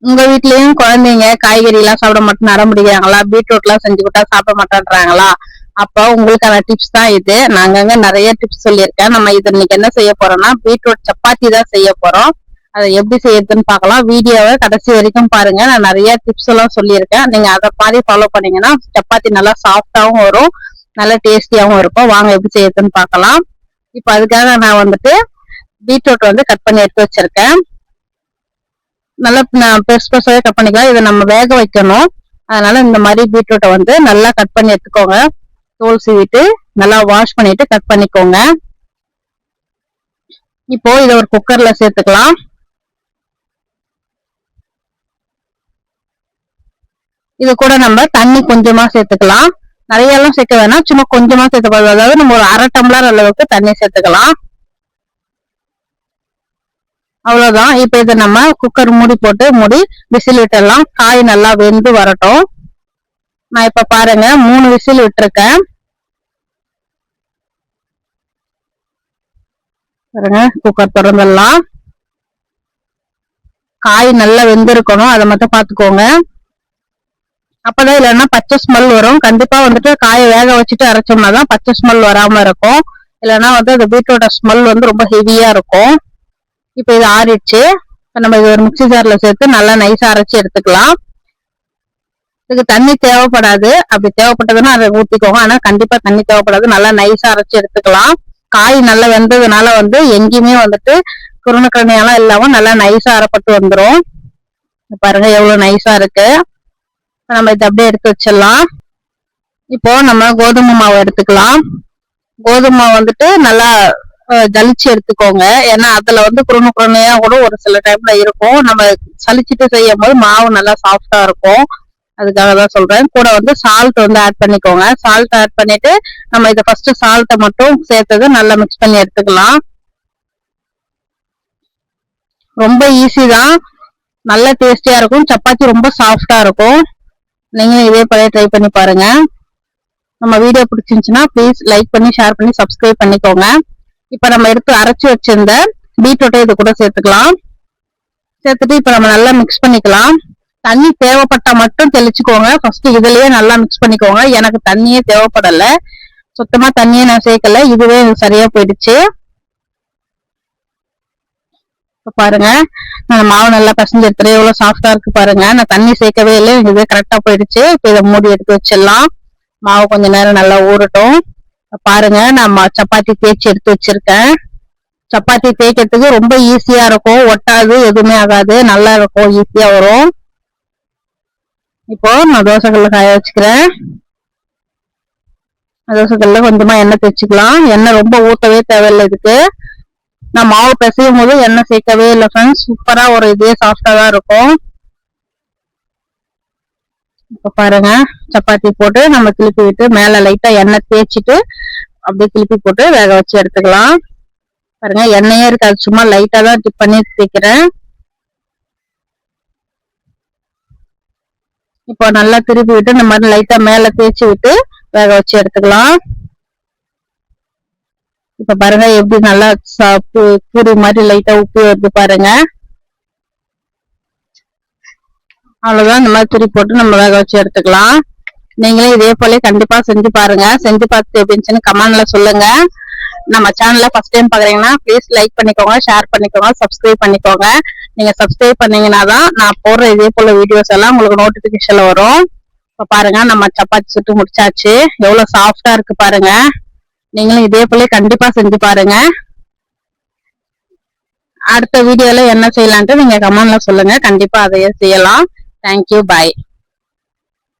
உங்க வீட்லயும் குழந்தைங்க காய்கறி எல்லாம் சாப்பிட மாட்டேன்னு நர முடிக்கிறாங்களா? பீட்ரூட் எல்லாம் செஞ்சு கொடுத்தா சாப்பிட மாட்டேன்றாங்களா? அப்ப உங்களுக்கான டிப்ஸ் தான் இது. நாங்க நிறைய டிப்ஸ் சொல்லியிருக்கேன். நம்ம இது இன்னைக்கு என்ன செய்ய போறோம்னா பீட்ரூட் சப்பாத்தி தான் செய்ய போறோம். அதை எப்படி செய்யறதுன்னு பார்க்கலாம். வீடியோவை கடைசி வரைக்கும் பாருங்க. நான் நிறைய டிப்ஸ் எல்லாம் சொல்லியிருக்கேன். நீங்க அதை மாதிரி ஃபாலோ பண்ணீங்கன்னா சப்பாத்தி நல்லா சாஃப்டாவும் வரும், நல்லா டேஸ்டியாவும் இருக்கும். வாங்க எப்படி செய்யறதுன்னு பார்க்கலாம். இப்ப அதுக்காக நான் வந்துட்டு பீட்ரூட் கட் பண்ணி எடுத்து வச்சிருக்கேன். நல்லா பெருசு பெருசாவே கட் பண்ணிக்கலாம். இதை நம்ம வேக வைக்கணும். அதனால இந்த மாதிரி பீட்ரூட்டை நல்லா கட் பண்ணி எடுத்துக்கோங்க. தோல் சீவிட்டு நல்லா வாஷ் பண்ணிட்டு கட் பண்ணிக்கோங்க. இப்போ இதை ஒரு குக்கர்ல சேர்த்துக்கலாம். இது கூட நம்ம தண்ணி கொஞ்சமா சேர்த்துக்கலாம். நிறைய எல்லாம் சேர்க்க வேணாம், சும்மா கொஞ்சமா சேர்த்துக்கலாம். அதாவது நம்ம ஒரு 1/2 டம்ளர் அளவுக்கு தண்ணி சேர்த்துக்கலாம். அவ்வளவுதான். இப்ப இதை நம்ம குக்கர் மூடி போட்டு மூடி விசில் விட்டுடலாம். காய் நல்லா வெந்து வரட்டும். நான் இப்ப பாருங்க 3 விசில் விட்டுருக்கேன். பாருங்க, குக்கர் திறந்துடலாம். காய் நல்லா வெந்திருக்கணும், அதை மட்டும் பாத்துக்கோங்க. அப்பதான் இல்லைன்னா பச்சை ஸ்மெல் வரும். கண்டிப்பா காயை வேக வச்சுட்டு அரைச்சோம்னா தான் பச்சை ஸ்மெல் வராம இருக்கும். இல்லைன்னா அந்த பீட்ரூட் ஸ்மெல் ரொம்ப ஹெவியா இருக்கும். இப்ப இது ஆறிடுச்சு. நம்ம இது ஒரு மிக்சி ஜார்ல சேர்த்து நல்லா நைஸா அரைச்சி எடுத்துக்கலாம். இதுக்கு தண்ணி தேவைப்படாது. அப்படி தேவைப்பட்டதுன்னா அதை ஊத்திக்கோங்க. ஆனா கண்டிப்பா தண்ணி தேவைப்படாது. நல்லா நைஸா அரைச்சி எடுத்துக்கலாம். காய் நல்லா வெந்ததுனால எங்கேயுமே குருணக்கரணையெல்லாம் இல்லாம நல்லா நைஸா அரைப்பட்டு வந்துடும். பாருங்க எவ்வளவு நைஸா இருக்கு. நம்ம இதை அப்படியே எடுத்து வச்சிடலாம். இப்போ நம்ம கோதுமை மாவு எடுத்துக்கலாம். கோதுமை மாவு நல்லா ஜலிச்சு எடுத்துக்கோங்க. ஏன்னா அதுல குருணை குருணையா கூட ஒரு சில டைம்ல இருக்கும். நம்ம சலிச்சுட்டு செய்யும் போது மாவு நல்லா சாஃப்டா இருக்கும். அதுக்காக தான் சொல்றேன். கூட சால்ட் ஆட் பண்ணிக்கோங்க. சால்ட் ஆட் பண்ணிட்டு நம்ம இதை ஃபர்ஸ்ட் சால்ட்டை மட்டும் சேர்த்தது நல்லா மிக்ஸ் பண்ணி எடுத்துக்கலாம். ரொம்ப ஈஸி தான், நல்ல டேஸ்டியா இருக்கும். சப்பாத்தி ரொம்ப சாஃப்டா இருக்கும். நீங்க இதே போல ட்ரை பண்ணி பாருங்க. நம்ம வீடியோ பிடிச்சிருந்துச்சுன்னா ப்ளீஸ் லைக் பண்ணி ஷேர் பண்ணி சப்ஸ்கிரைப் பண்ணிக்கோங்க. இப்ப நம்ம எடுத்து அரைச்சு வச்சிருந்த பீட்ரூட்டை இது கூட சேர்த்துக்கலாம். சேர்த்துட்டு இப்ப நம்ம நல்லா மிக்ஸ் பண்ணிக்கலாம். தண்ணி தேவைப்பட்டா மட்டும் தெளிச்சுக்கோங்க. ஃபர்ஸ்ட் இதுலயே நல்லா மிக்ஸ் பண்ணிக்கோங்க. எனக்கு தண்ணியே தேவைப்படல, சுத்தமா தண்ணியே நான் சேர்க்கல. இதுவே சரியா போயிடுச்சு. பாருங்க, நான் மாவு நல்லா பசஞ்சு எடுத்துறேன். எவ்வளவு சாஃப்டா இருக்கு பாருங்க. நான் தண்ணி சேர்க்கவே இல்லை, இதுவே கரெக்டா போயிடுச்சு. இப்ப இதை மூடி எடுத்து வச்சிடலாம். மாவு கொஞ்ச நேரம் நல்லா ஊறட்டும். பாருங்க, நான் சப்பாத்தி தேய்ச்சி எடுத்து வச்சிருக்கேன். சப்பாத்தி தேய்க்கிறதுக்கு ரொம்ப ஈஸியா இருக்கும், ஒட்டாது, எதுவுமே ஆகாது, நல்லா இருக்கும், ஈஸியா வரும். இப்போ நான் தோசைக்கல்ல காய வச்சுக்கிறேன். தோசைக்கல்ல கொஞ்சமா எண்ணெய் தேய்ச்சிக்கலாம். எண்ணெய் ரொம்ப ஊத்தவே தேவையில்லை இதுக்கு. நான் மாவு பிசையும் போது எண்ணெய் சேர்க்கவே இல்லை ஃப்ரெண்ட்ஸ். சூப்பரா ஒரு இதே சாஃப்டா தான் இருக்கும். இப்ப பாருங்க, சப்பாத்தி போட்டு நம்ம திருப்பி விட்டு மேல லைட்டா எண்ணெய் தேய்ச்சிட்டு அப்படியே திருப்பி போட்டு வேக வச்சு எடுத்துக்கலாம். பாருங்க, எண்ணெயே இருக்காது, சும்மா லைட்டா தான் டிப் பண்ணி தேய்க்கிறேன். இப்போ நல்லா திருப்பி விட்டு இந்த மாதிரி லைட்டா மேல தேய்ச்சி விட்டு வேக வச்சு எடுத்துக்கலாம். இப்ப பாருங்க எப்படி நல்லா பூரி மாதிரி லைட்டா உப்பி வருது பாருங்க. அவ்வளவுதான். இந்த மாதிரி திருப்பி போட்டு நம்ம வேக வச்சு எடுத்துக்கலாம். நீங்களே இதே போல கண்டிப்பா செஞ்சு பாருங்க. செஞ்சு பார்த்துட்டு எப்படின்னு கமெண்ட்ல சொல்லுங்க. நம்ம சேனல்ல ஃபர்ஸ்ட் டைம் பாக்குறீங்கன்னா ப்ளீஸ் லைக் பண்ணிக்கோங்க, ஷேர் பண்ணிக்கோங்க, சப்ஸ்கிரைப் பண்ணிக்கோங்க. நீங்க சப்ஸ்கிரைப் பண்ணீங்கன்னா தான் நான் போடுற இதே போல வீடியோஸ் எல்லாம் உங்களுக்கு நோட்டிபிகேஷன்ல வரும். இப்ப பாருங்க, நம்ம சப்பாத்தி சுட்டு முடிச்சாச்சு. எவ்வளவு சாஃப்டா இருக்கு பாருங்க. நீங்களும் இதே போல கண்டிப்பா செஞ்சு பாருங்க. அடுத்த வீடியோல என்ன செய்யலான்ட்டு நீங்க கமெண்ட்ல சொல்லுங்க. கண்டிப்பா அதையே செய்யலாம். தேங்க்யூ, பாய்.